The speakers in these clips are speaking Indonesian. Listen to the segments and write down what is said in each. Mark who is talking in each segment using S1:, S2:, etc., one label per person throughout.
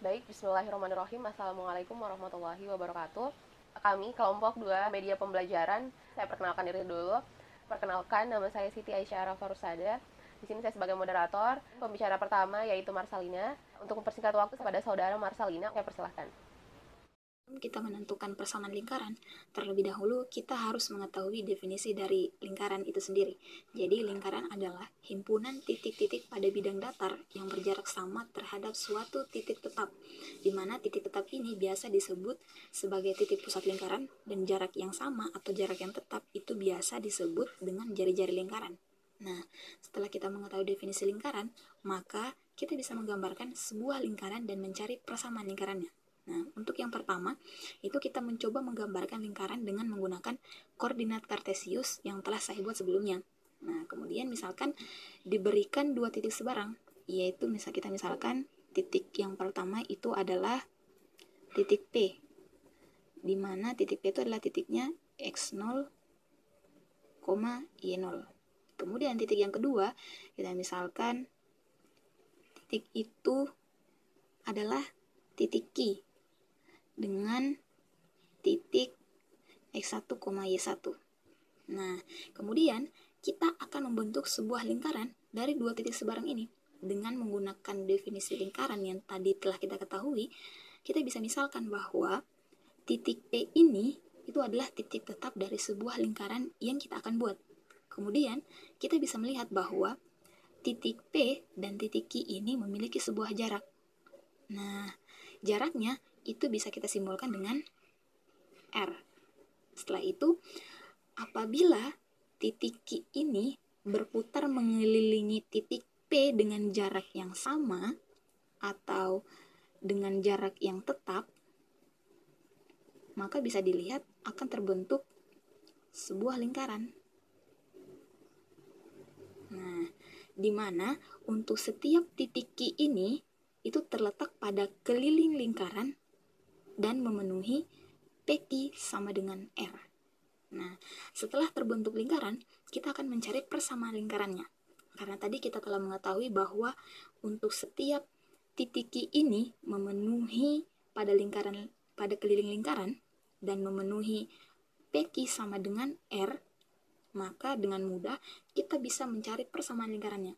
S1: Baik, bismillahirrahmanirrahim. Assalamualaikum warahmatullahi wabarakatuh. Kami kelompok 2 media pembelajaran. Saya perkenalkan diri dulu. Perkenalkan, nama saya Siti Aisyah Arafa Rusada. Di sini saya sebagai moderator. Pembicara pertama yaitu Marsalina. Untuk mempersingkat waktu kepada saudara Marsalina, saya persilahkan.
S2: Kita menentukan persamaan lingkaran, terlebih dahulu kita harus mengetahui definisi dari lingkaran itu sendiri. Jadi lingkaran adalah himpunan titik-titik pada bidang datar yang berjarak sama terhadap suatu titik tetap, di mana titik tetap ini biasa disebut sebagai titik pusat lingkaran, dan jarak yang sama atau jarak yang tetap itu biasa disebut dengan jari-jari lingkaran. Nah, setelah kita mengetahui definisi lingkaran, maka kita bisa menggambarkan sebuah lingkaran dan mencari persamaan lingkarannya. Nah, untuk yang pertama, itu kita mencoba menggambarkan lingkaran dengan menggunakan koordinat kartesius yang telah saya buat sebelumnya. Nah, kemudian misalkan diberikan dua titik sebarang, yaitu kita misalkan titik yang pertama itu adalah titik P, di mana titik P itu adalah titiknya x0, y0. Kemudian titik yang kedua, kita misalkan titik itu adalah titik Q dengan titik x1, y1. Nah, kemudian kita akan membentuk sebuah lingkaran dari dua titik sebarang ini. Dengan menggunakan definisi lingkaran yang tadi telah kita ketahui, kita bisa misalkan bahwa titik P ini itu adalah titik tetap dari sebuah lingkaran yang kita akan buat. Kemudian, kita bisa melihat bahwa titik P dan titik Q ini memiliki sebuah jarak. Nah, jaraknya itu bisa kita simbolkan dengan R. Setelah itu, apabila titik Q ini berputar mengelilingi titik P dengan jarak yang sama atau dengan jarak yang tetap, maka bisa dilihat akan terbentuk sebuah lingkaran. Nah, di mana untuk setiap titik Q ini itu terletak pada keliling lingkaran dan memenuhi PQ sama dengan R. Nah, setelah terbentuk lingkaran, kita akan mencari persamaan lingkarannya. Karena tadi kita telah mengetahui bahwa untuk setiap titik Q ini memenuhi pada keliling lingkaran dan memenuhi PQ sama dengan R, maka dengan mudah kita bisa mencari persamaan lingkarannya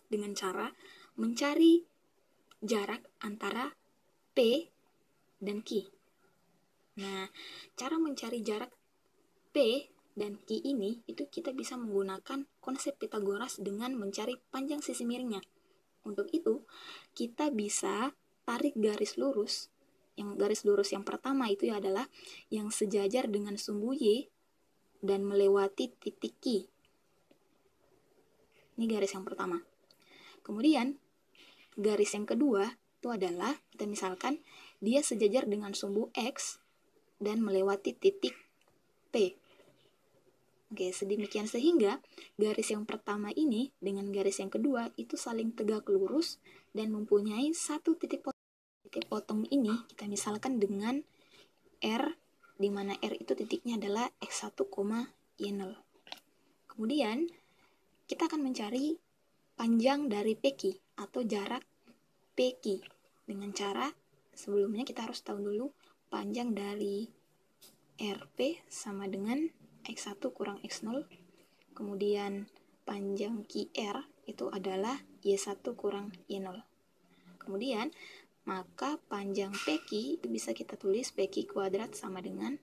S2: dengan cara mencari jarak antara P dan Q. Nah, cara mencari jarak P dan Q ini itu kita bisa menggunakan konsep Pitagoras dengan mencari panjang sisi miringnya. Untuk itu, kita bisa tarik garis lurus. Yang garis lurus yang pertama itu adalah yang sejajar dengan sumbu Y dan melewati titik Q. Ini garis yang pertama. Kemudian, garis yang kedua itu adalah kita misalkan dia sejajar dengan sumbu X dan melewati titik P. Oke, sedemikian sehingga garis yang pertama ini dengan garis yang kedua itu saling tegak lurus dan mempunyai satu titik potong. Titik potong ini kita misalkan dengan R, di mana R itu titiknya adalah x1, y0. Kemudian kita akan mencari panjang dari PQ atau jarak PQ dengan cara sebelumnya kita harus tahu dulu panjang dari RP sama dengan x1 kurang x0, kemudian panjang QR itu adalah y1 kurang y0. Kemudian maka panjang PQ itu bisa kita tulis PQ kuadrat sama dengan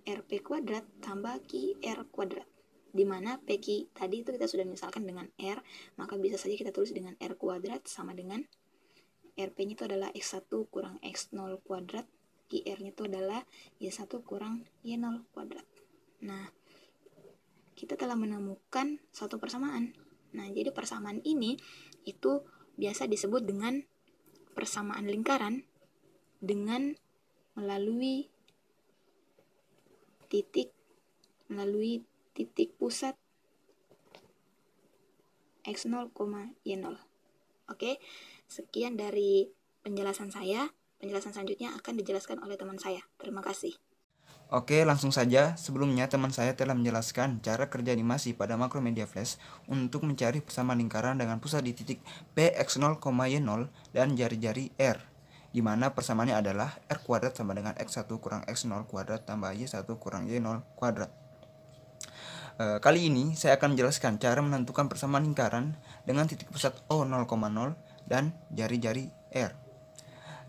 S2: RP kuadrat tambah QR kuadrat, di mana PQ tadi itu kita sudah misalkan dengan R, maka bisa saja kita tulis dengan R kuadrat sama dengan RP-nya itu adalah x1 kurang x0 kuadrat, QR-nya itu adalah y1 kurang y0 kuadrat. Nah, kita telah menemukan suatu persamaan. Nah, jadi persamaan ini itu biasa disebut dengan persamaan lingkaran dengan melalui titik pusat x0, y0. Oke, sekian dari penjelasan saya. Penjelasan selanjutnya akan dijelaskan oleh teman saya. Terima kasih.
S3: Oke, langsung saja. Sebelumnya teman saya telah menjelaskan cara kerja animasi pada Macromedia Flash untuk mencari persamaan lingkaran dengan pusat di titik P, X0, Y0 dan jari-jari R. di mana persamaannya adalah R kuadrat sama dengan X1 kurang X0 kuadrat tambah Y1 kurang Y0 kuadrat. Kali ini saya akan menjelaskan cara menentukan persamaan lingkaran dengan titik pusat O 0,0 dan jari-jari R.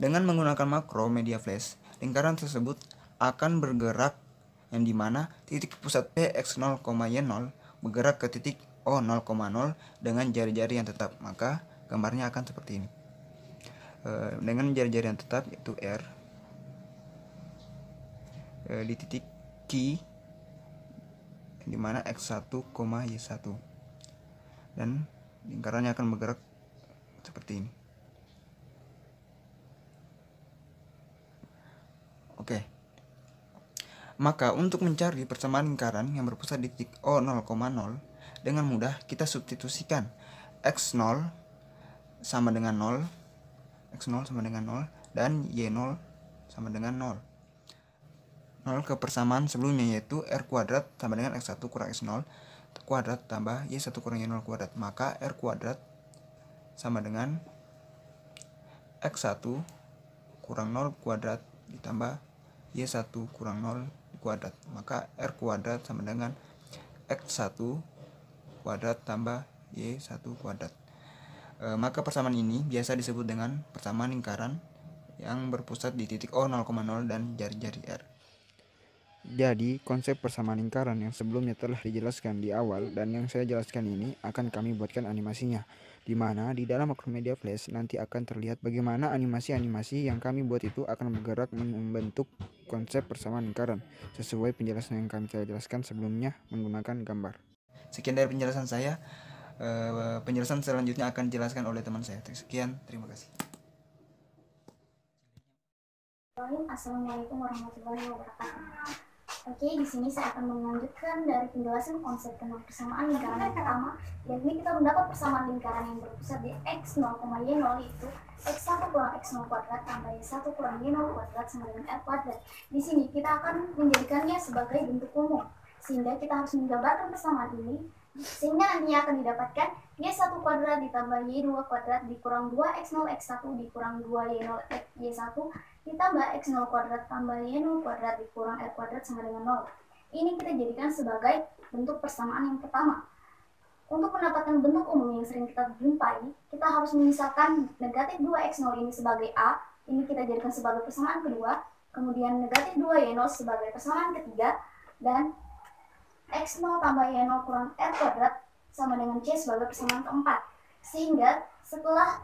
S3: Dengan menggunakan makro media flash, lingkaran tersebut akan bergerak yang dimana titik pusat P X0, Y0 bergerak ke titik O 0,0 dengan jari-jari yang tetap. Maka gambarnya akan seperti ini. Dengan jari-jari yang tetap yaitu R di titik Q di mana X1, Y1 dan lingkarannya akan bergerak seperti ini. Oke. Maka untuk mencari persamaan lingkaran yang berpusat di titik O 0,0 dengan mudah kita substitusikan X0 sama dengan 0, X0 sama dengan 0 dan Y0 sama dengan 0. 0 ke persamaan sebelumnya yaitu R kuadrat sama dengan X1 kurang X0 kuadrat tambah Y1 kurang Y0 kuadrat. Maka R kuadrat sama dengan X1 kurang 0 kuadrat ditambah Y1 kurang 0 kuadrat. Maka R kuadrat sama dengan X1 kuadrat tambah Y1 kuadrat. Maka persamaan ini biasa disebut dengan persamaan lingkaran yang berpusat di titik O 0,0 dan jari-jari R. Jadi, konsep persamaan lingkaran yang sebelumnya telah dijelaskan di awal dan yang saya jelaskan ini akan kami buatkan animasinya, di mana di dalam Macromedia Flash nanti akan terlihat bagaimana animasi-animasi yang kami buat itu akan bergerak membentuk konsep persamaan lingkaran sesuai penjelasan yang kami telah jelaskan sebelumnya menggunakan gambar. Sekian dari penjelasan saya. Penjelasan selanjutnya akan dijelaskan oleh teman saya. Sekian, terima kasih.
S4: Assalamualaikum warahmatullahi wabarakatuh. Oke, di sini saya akan melanjutkan dari penjelasan konsep tentang persamaan lingkaran yang pertama, yakni kita mendapat persamaan lingkaran yang berpusat di X0, Y0 itu X1 kurang X0 kuadrat tambah Y1 kurang Y0 kuadrat sama dengan R kuadrat. Di sini kita akan menjadikannya sebagai bentuk umum, sehingga kita harus menggambarkan persamaan ini, sehingga nantinya akan didapatkan Y1 kuadrat ditambah Y2 kuadrat dikurang 2X0 X1 dikurang 2Y0 Y1 ditambah X0 kuadrat tambah Y0 kuadrat dikurang R kuadrat sama dengan 0. Ini kita jadikan sebagai bentuk persamaan yang pertama. Untuk mendapatkan bentuk umum yang sering kita jumpai, kita harus memisahkan negatif 2X0 ini sebagai A, ini kita jadikan sebagai persamaan kedua, kemudian negatif 2Y0 sebagai persamaan ketiga, dan X0 tambah Y0 kurang R kuadrat sama dengan C sebagai persamaan keempat. Sehingga setelah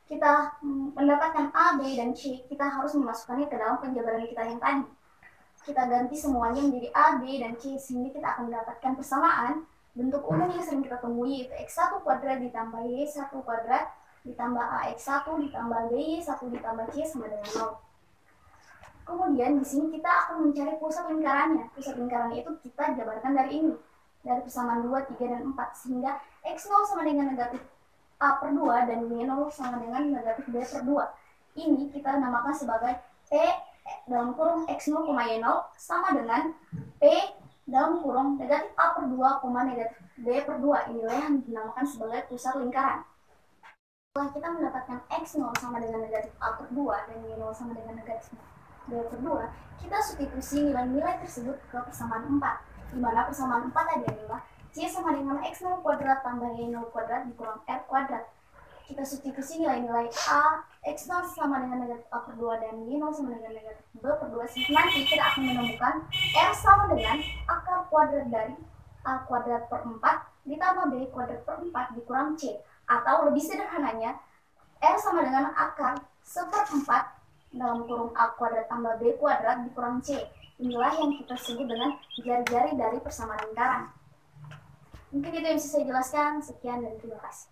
S4: kita mendapatkan A, B, dan C, kita harus memasukkannya ke dalam penjabaran kita yang tadi. Kita ganti semuanya menjadi A, B, dan C, sehingga kita akan mendapatkan persamaan bentuk umum yang sering kita temui, yaitu X1 kuadrat ditambah Y1 kuadrat ditambah AX1 ditambah BY1 ditambah C sama dengan 0. Kemudian di sini kita akan mencari pusat lingkarannya. Pusat lingkarannya itu kita jabarkan dari ini, dari persamaan 2, 3, dan 4, sehingga X0 sama dengan negatif A per 2 dan Y0 sama dengan negatif B per 2. Ini kita namakan sebagai P dalam kurung X0, Y0 sama dengan P dalam kurung negatif A per 2, negatif B per 2. Inilah yang dinamakan sebagai pusat lingkaran. Setelah kita mendapatkan X0 sama dengan negatif A per 2 dan Y0 sama dengan negatif B per 2, kita substitusi nilai-nilai tersebut ke persamaan 4, di mana persamaan 4 tadi adalah C sama dengan X0 kuadrat tambah Y0 kuadrat dikurang R kuadrat. Kita substitusi nilai-nilai A, X0 sama dengan negatif A per 2 dan Y0 sama dengan negatif B per 2. Nanti kita akan menemukan R sama dengan akar kuadrat dari A kuadrat per 4 ditambah B kuadrat per 4 dikurang C. Atau lebih sederhananya, R sama dengan akar seperempat dalam kurung A kuadrat tambah B kuadrat dikurang C. Inilah yang kita sebut dengan jari-jari dari persamaan lingkaran. Mungkin itu yang bisa saya jelaskan. Sekian dan terima kasih.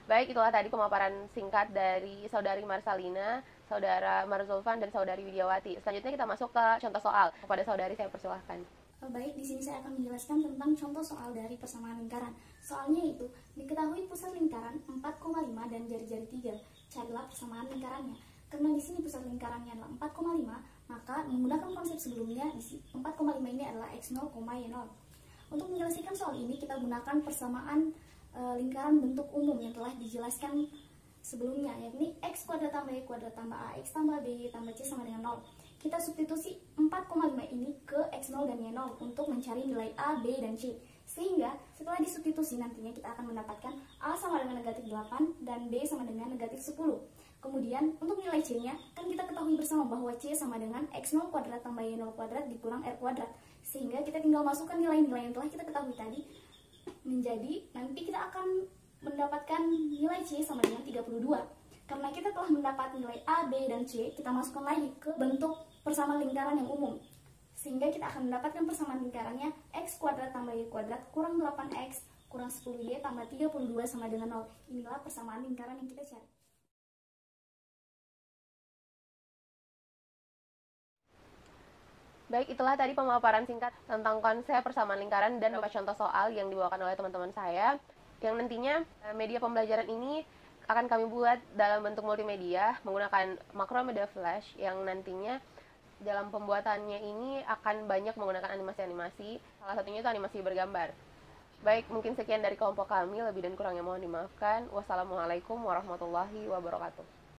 S1: Baik, itulah tadi pemaparan singkat dari Saudari Marsalina, Saudara Marzulfan, dan Saudari Widiawati. Selanjutnya kita masuk ke contoh soal. Kepada Saudari saya persilahkan.
S5: Baik, di sini saya akan menjelaskan tentang contoh soal dari persamaan lingkaran. Soalnya itu, diketahui pusat lingkaran 4,5 dan jari-jari 3. Carilah persamaan lingkarannya. Karena di sini pusat lingkarannya adalah 4,5, maka menggunakan konsep sebelumnya, 4,5 ini adalah X0, Y0. Untuk menyelesaikan soal ini, kita gunakan persamaan lingkaran bentuk umum yang telah dijelaskan sebelumnya, yakni x kuadrat tambah y kuadrat tambah ax tambah by tambah c sama dengan 0. Kita substitusi 4,5 ini ke x0 dan y0 untuk mencari nilai a, b, dan c. Sehingga setelah disubstitusi nantinya kita akan mendapatkan a sama dengan negatif 8 dan b sama dengan negatif 10. Kemudian untuk nilai c-nya, kan kita ketahui bersama bahwa c sama dengan x0 kuadrat tambah y0 kuadrat dikurang r kuadrat. Sehingga kita tinggal masukkan nilai-nilai yang telah kita ketahui tadi, menjadi nanti kita akan mendapatkan nilai c sama dengan 32. Karena kita telah mendapat nilai a, b, dan c, kita masukkan lagi ke bentuk persamaan lingkaran yang umum. Sehingga kita akan mendapatkan persamaan lingkarannya x kuadrat tambah y kuadrat kurang 8x kurang 10y tambah 32 sama dengan 0. Inilah persamaan lingkaran yang kita cari.
S1: Baik, itulah tadi pemaparan singkat tentang konsep persamaan lingkaran dan beberapa contoh soal yang dibawakan oleh teman-teman saya. Yang nantinya media pembelajaran ini akan kami buat dalam bentuk multimedia menggunakan Macromedia Flash yang nantinya dalam pembuatannya ini akan banyak menggunakan animasi-animasi. Salah satunya itu animasi bergambar. Baik, mungkin sekian dari kelompok kami. Lebih dan kurangnya mohon dimaafkan. Wassalamualaikum warahmatullahi wabarakatuh.